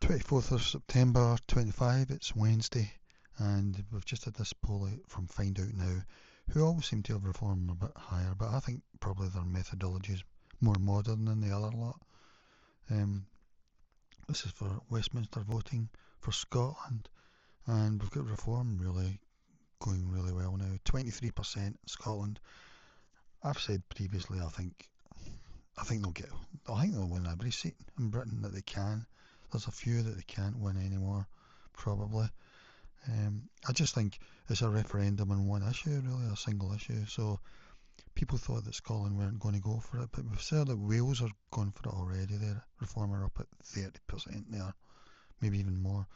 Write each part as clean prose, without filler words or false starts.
24th of September 25, it's Wednesday, and we've just had this poll out from Find Out Now, who always seem to have reformed a bit higher, but I think probably their methodology is more modern than the other lot. This is for Westminster voting for Scotland, and we've got reform really going really well now. 23% Scotland. I've said previously, I think they'll win every seat in Britain that they can. There's a few that they can't win anymore, probably. I just think it's a referendum on one issue, really, a single issue. So people thought that Scotland weren't going to go for it, but we've said that Wales are going for it already. Their Reform are up at 30% there, maybe even more.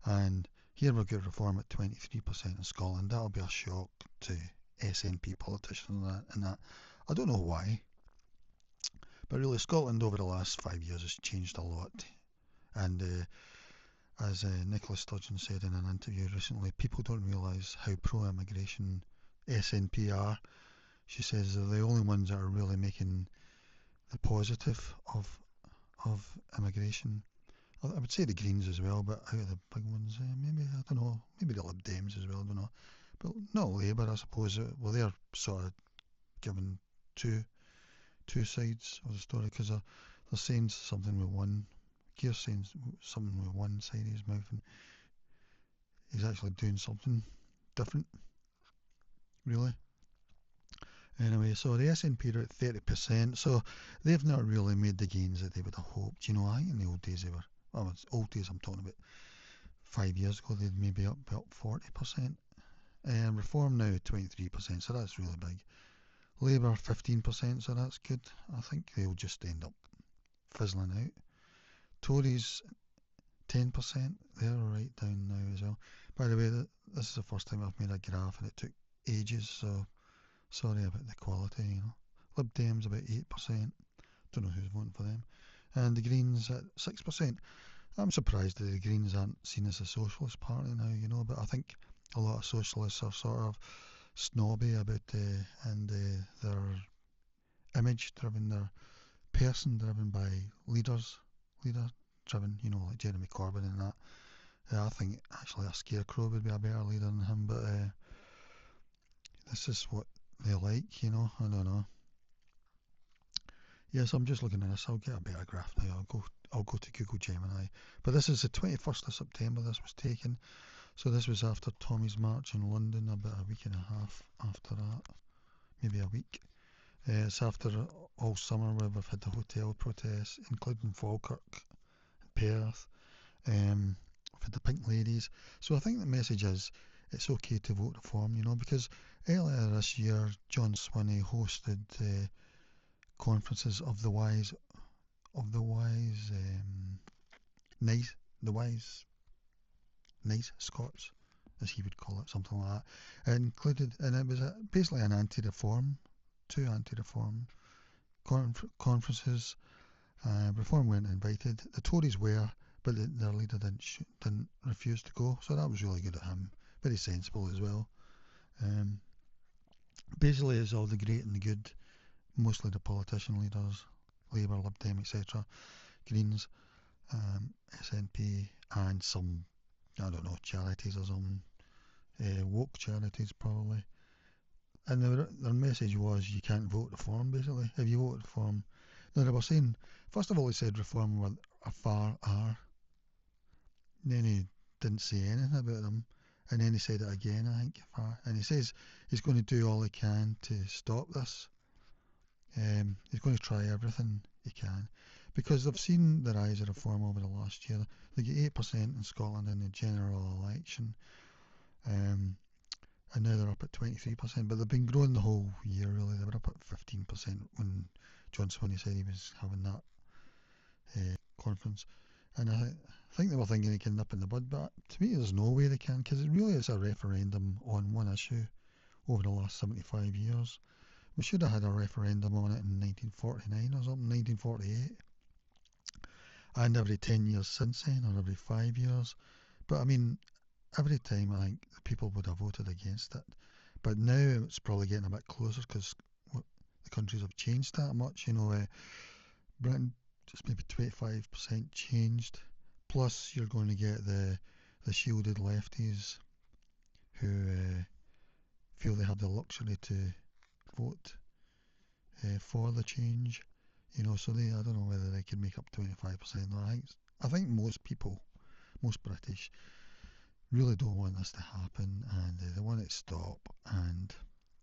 And here we've got Reform at 23% in Scotland. That'll be a shock to SNP politicians and that. I don't know why, but really Scotland over the last 5 years has changed a lot. And as Nicola Sturgeon said in an interview recently, people don't realise how pro-immigration SNP are. She says they're the only ones that are really making the positive of immigration. I would say the Greens as well, but out of the big ones, maybe, I don't know, maybe the Lib Dems as well, I don't know. But not Labour, I suppose. Well, they're sort of giving two sides of the story, because they're saying something with one. Keir's saying something with one side of his mouth, and he's actually doing something different, really. Anyway, so the SNP are at 30%, so they've not really made the gains that they would have hoped. You know, I think in the old days they were, well, it's old days I'm talking about, 5 years ago they'd maybe up 40%. Reform now 23%, so that's really big. Labour 15%, so that's good. I think they'll just end up fizzling out. Tories 10%, they're right down now as well. By the way, this is the first time I've made a graph and it took ages, so sorry about the quality, you know. Lib Dems about 8%, don't know who's voting for them. And the Greens at 6%. I'm surprised that the Greens aren't seen as a socialist party now, you know, but I think a lot of socialists are sort of snobby about their image driven, their person driven by leader driven, you know, like Jeremy Corbyn and that. I think actually a scarecrow would be a better leader than him, but this is what they like, you know, I don't know. Yes, I'm just looking at this. I'll get a better graph now. I'll go to Google Gemini. But this is the 21st of September this was taken. So this was after Tommy's March in London, about a week and a half after that. Maybe a week. It's after all summer where we've had the hotel protests, including Falkirk and Perth. We've had the Pink Ladies. So I think the message is it's okay to vote reform, you know, because earlier this year John Swinney hosted conferences of the wise nice Scots, as he would call it, something like that. It included, and it was basically an two anti-reform conferences. Reform weren't invited. The Tories were, but their leader didn't refuse to go. So that was really good of him. Very sensible as well. Basically, it's all the great and the good, mostly the politician leaders, Labour, Lib Dem, etc., Greens, SNP, and some, I don't know, charities or something, woke charities probably. And their message was you can't vote reform, basically. If you vote reform, no, they were saying, first of all, he said reform were a far are. Then he didn't say anything about them. And then he said it again, I think, far. And he says he's going to do all he can to stop this. He's going to try everything he can, because they've seen the rise of reform over the last year. They get 8% in Scotland in the general election, and now they're up at 23%, but they've been growing the whole year, really. They were up at 15% when John Swinney said he was having that conference. And I think they were thinking they can nip in the bud, but to me there's no way they can, because it really is a referendum on one issue over the last 75 years. We should have had a referendum on it in 1949 or something, 1948. And every 10 years since then, or every 5 years. But I mean, every time I think the people would have voted against it. But now it's probably getting a bit closer, because the countries have changed that much. You know, Britain just maybe 25% changed. Plus, you're going to get the shielded lefties who feel they have the luxury to vote for the change. So I don't know whether they can make up 25%. I think most people, most British, really don't want this to happen, and they want it to stop, and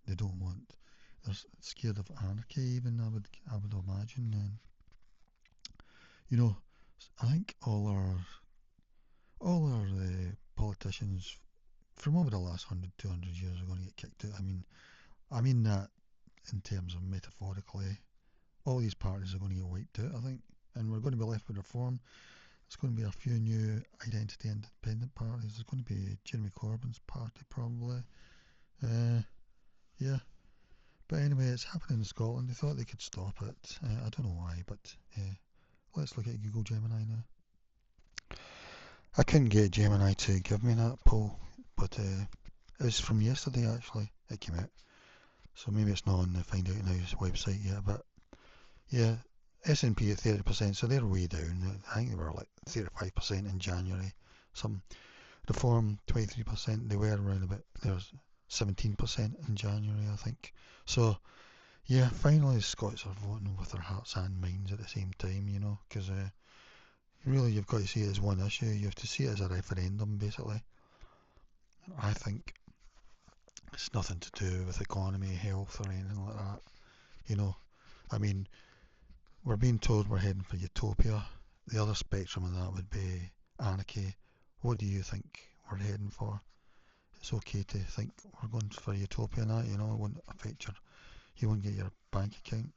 they don't want. They're scared of anarchy, even I would imagine. And I think all our politicians from over the last 100, 200 years are going to get kicked out. I mean that in terms of metaphorically. All these parties are going to get wiped out, I think, and we're going to be left with reform. There's going to be a few new identity independent parties. There's going to be Jeremy Corbyn's party, probably. Yeah. But anyway, it's happening in Scotland. They thought they could stop it. I don't know why, but let's look at Google Gemini now. I couldn't get Gemini to give me that poll, but it was from yesterday actually. It came out, so maybe it's not on the Find Out Now's website yet. But yeah, SNP at 30%, so they're way down. I think they were like 35% in January. Some Reform 23%. They were around about there's 17% in January, I think. So yeah, finally the Scots are voting with their hearts and minds at the same time, because really you've got to see it as one issue. You have to see it as a referendum, basically. I think it's nothing to do with economy, health, or anything like that. I mean, we're being told we're heading for utopia. The other spectrum of that would be anarchy. What do you think we're heading for? It's okay to think we're going for utopia and that, it won't affect you won't get your bank account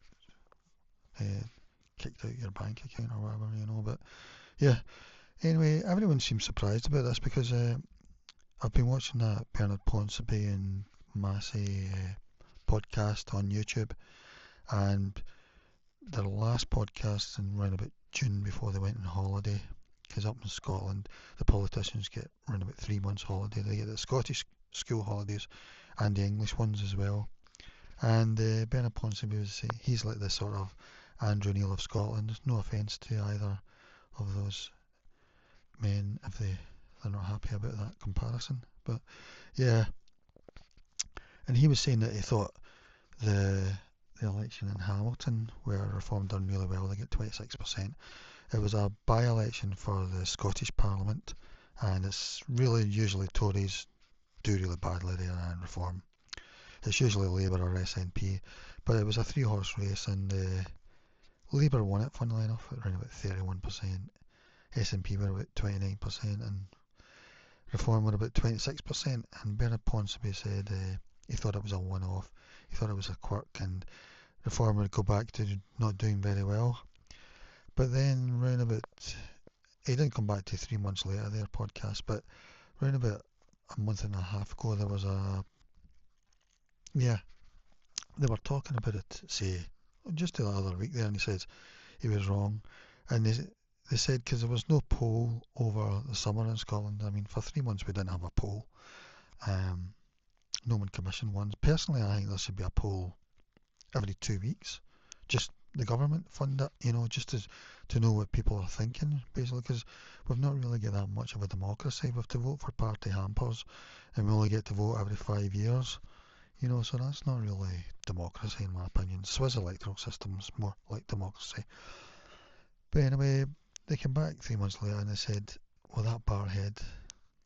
kicked out your bank account or whatever, but yeah. Anyway, everyone seems surprised about this because I've been watching that Bernard Ponsonby and Massey podcast on YouTube, and their last podcast in around about June before they went on holiday, because up in Scotland the politicians get around about 3 months holiday. They get the Scottish school holidays and the English ones as well. And Bernard Ponsonby he's like the sort of Andrew Neil of Scotland. No offence to either of those men if they're not happy about that comparison, but yeah. And he was saying that he thought the election in Hamilton, where Reform done really well, they get 26%. It was a by-election for the Scottish Parliament, and it's really usually Tories do really badly there in Reform. It's usually Labour or SNP, but it was a 3-horse race, and Labour won it, funnily enough, at around about 31%. SNP were about 29%, and Reform were about 26%. And Bernard Ponsonby said he thought it was a one-off. He thought it was a quirk, and Reform would go back to not doing very well. But then round about, he didn't come back to 3 months later, their podcast, but round about a month and a half ago, there was they were talking about it, say, just the other week there, and he said he was wrong. And they said, because there was no poll over the summer in Scotland. I mean, for 3 months we didn't have a poll. No one commissioned ones. Personally, I think there should be a poll every 2 weeks. Just the government fund it, just to know what people are thinking, basically, because we've not really got that much of a democracy. We have to vote for party hampers, and we only get to vote every 5 years. So that's not really democracy in my opinion. Swiss electoral system's more like democracy. But anyway, they came back 3 months later and they said, well, that Barrhead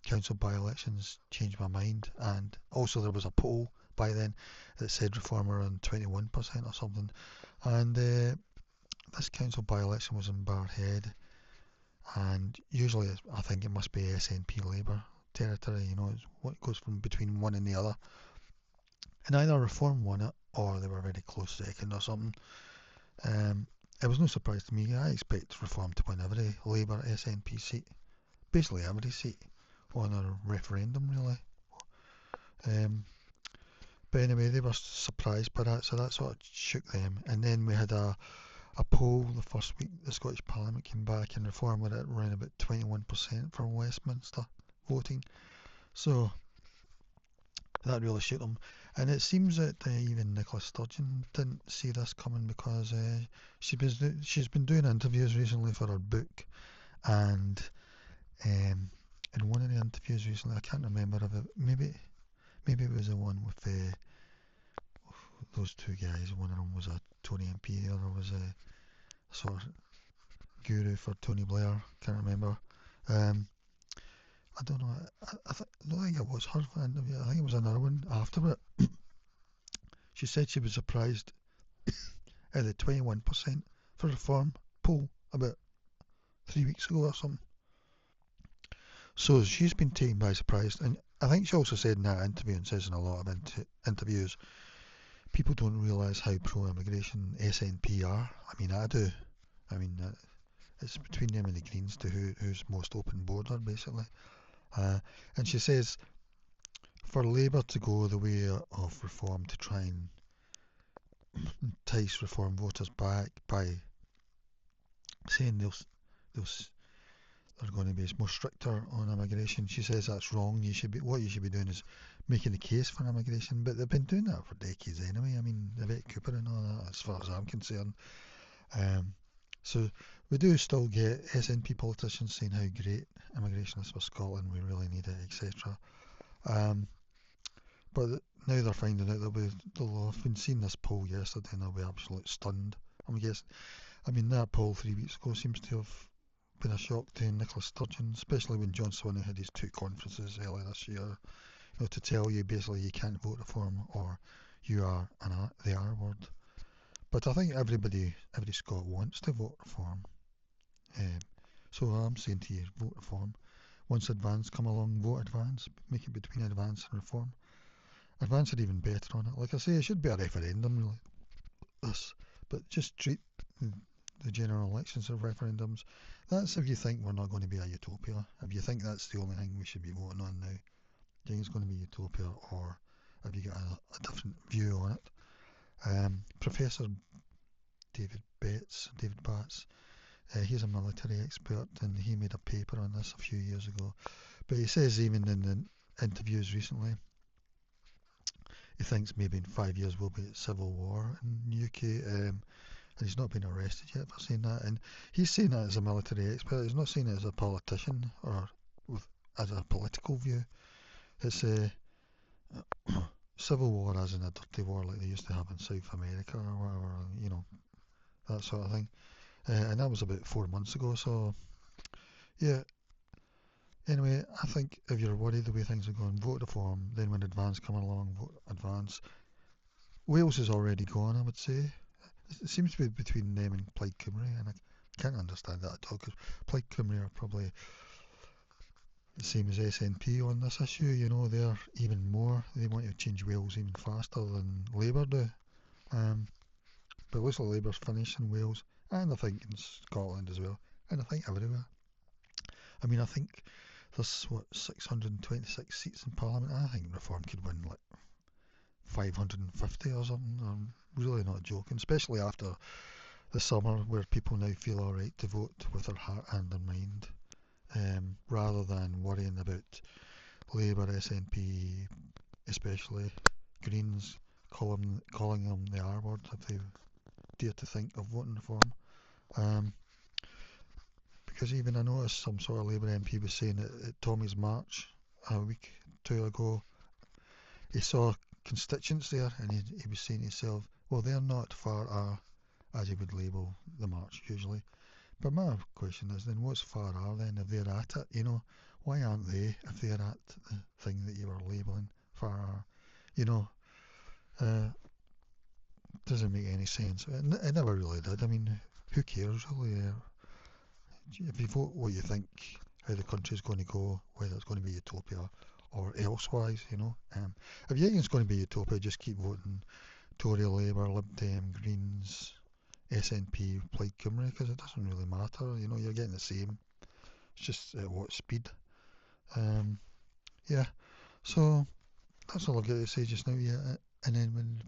council by-elections changed my mind, and also there was a poll by then that said Reform were on 21% or something, and this council by-election was in Barrhead, and usually I think it must be SNP Labour territory, it's what goes from between one and the other. And either Reform won it or they were very close second or something. It was no surprise to me. I expect Reform to win every Labour SNP seat, basically every seat on a referendum, really. But anyway, they were surprised by that, so that sort of shook them. And then we had a poll the first week the Scottish Parliament came back, and Reform were at around about 21% for Westminster voting. So that really shook them. And it seems that even Nicola Sturgeon didn't see this coming, because she's been doing interviews recently for her book, and in one of the interviews recently, I can't remember if it, maybe it was the one with those two guys. One of them was a Tory MP, the other was a sort of guru for Tony Blair. Can't remember. I don't know. I don't think it was her interview. I think it was another one after it. She said she was surprised at the 21% for reform poll about 3 weeks ago or something. So she's been taken by surprise, and I think she also said in that interview, and says in a lot of interviews, people don't realise how pro-immigration SNP are. I mean, I do. I mean, it's between them and the Greens to who's most open border, basically. And she says for Labour to go the way of reform to try and entice reform voters back by saying they're going to be more stricter on immigration, she says that's wrong. What you should be doing is making the case for immigration, but they've been doing that for decades anyway. I mean, Yvette Cooper and all that, as far as I'm concerned. So we do still get SNP politicians saying how great immigration is for Scotland, we really need it, etc. But now they're finding out they'll have been seeing this poll yesterday and they'll be absolutely stunned. I mean that poll 3 weeks ago seems to have been a shock to Nicola Sturgeon, especially when John Swinney had his two conferences earlier this year, to tell you basically you can't vote reform or you are the R word. But I think every Scot wants to vote reform. So I'm saying to you, vote reform. Once Advance come along, vote Advance. Make it between Advance and reform. Advance are even better on it. Like I say, it should be a referendum, really. But just treat the general elections as referendums. That's if you think we're not going to be a utopia. If you think that's the only thing we should be voting on now, you think it's going to be utopia, or have you got a different view on it? Professor David Batts, he's a military expert, and he made a paper on this a few years ago. But he says even in the interviews recently, he thinks maybe in 5 years we'll be at civil war in the UK, and he's not been arrested yet for saying that. And he's saying that as a military expert. He's not saying it as a politician or as a political view. It's a civil war as in a dirty war like they used to have in South America or whatever, that sort of thing. And that was about 4 months ago. So yeah. Anyway, I think if you're worried the way things are going, vote reform. Then when Advance come along, vote Advance. Wales is already gone, I would say. It seems to be between them and Plaid Cymru, and I can't understand that at all, because Plaid Cymru are probably the same as SNP on this issue. They're even more. They want to change Wales even faster than Labour do. But it looks like Labour's finished in Wales, and I think in Scotland as well, and I think everywhere. I mean, I think there's 626 seats in Parliament. I think Reform could win like 550 or something. I'm really not joking, especially after the summer where people now feel alright to vote with their heart and their mind, rather than worrying about Labour, SNP, especially Greens calling them the R word if they dare to think of voting reform. Because even I noticed some sort of Labour MP was saying at Tommy's March a week, 2 ago, he saw constituents there and he was saying to himself, well, they're not far as he would label the march usually. But my question is then, what's far are then if they're at it? Why aren't they if they're at the thing that you were labelling far are? Doesn't make any sense. It never really did. I mean, who cares really? If you vote what you think how the country's going to go, whether it's going to be utopia or elsewise, if you think it's going to be utopia, just keep voting Tory, Labour, Lib Dem, Greens, SNP, Plaid Cymru, because it doesn't really matter. You're getting the same. It's just at what speed. Yeah. So that's all I've got to say just now. Yeah. And then when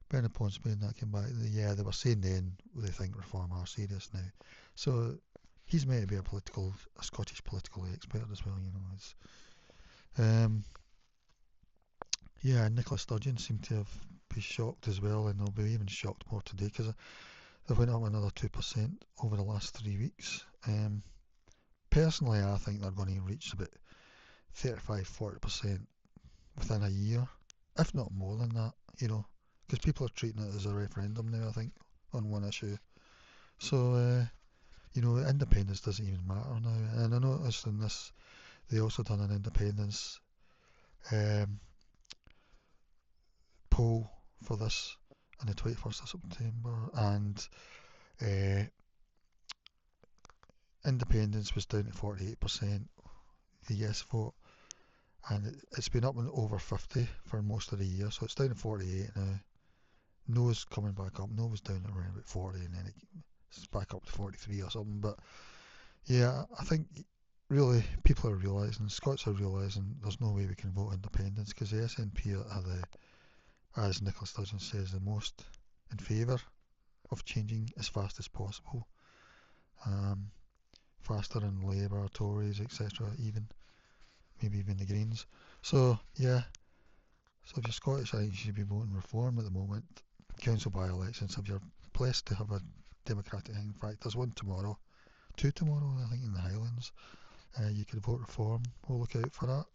Bernard Ponsonby and that came back, they were saying then they think reform are serious now. So he's meant to be a Scottish political expert as well. Yeah, Nicola Sturgeon seemed to be shocked as well, and they'll be even shocked more today because they went up another 2% over the last 3 weeks. personally, I think they're going to reach about 35-40% within a year, if not more than that, because people are treating it as a referendum now, I think, on one issue. So, independence doesn't even matter now. And I noticed in this, they also done an independence um, poll for this on the 21st of September, and uh, independence was down at 48%, the yes vote, and it's been up and over 50 for most of the year, so it's down to 48 now. No's coming back up. No was down at around about 40, and then it's back up to 43 or something. But yeah, I think really people are realising, Scots are realising, there's no way we can vote independence, because the SNP are as Nicola Sturgeon says, the most in favour of changing as fast as possible. Faster than Labour, Tories, etc. Maybe even the Greens. So yeah, so if you're Scottish, I think you should be voting Reform at the moment. Council by-elections, if you're blessed to have a democratic thing. In fact, there's one tomorrow, two tomorrow, I think, in the Highlands. You could vote Reform. We'll look out for that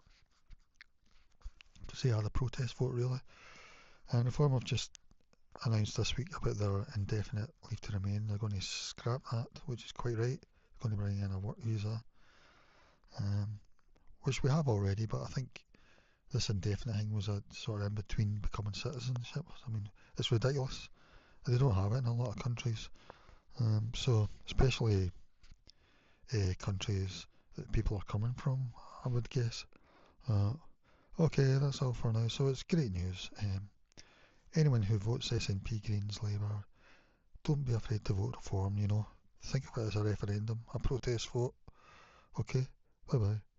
to see how the protest vote really. And Reform have just announced this week about their indefinite leave to remain. They're going to scrap that, which is quite right. They're going to bring in a work visa, which we have already, but I think this indefinite thing was a sort of in between becoming citizenship. I mean, it's ridiculous. They don't have it in a lot of countries. So, especially countries that people are coming from, I would guess. Okay, that's all for now. So it's great news. Anyone who votes SNP, Greens, Labour, don't be afraid to vote Reform, Think of it as a referendum, a protest vote. Okay, bye bye.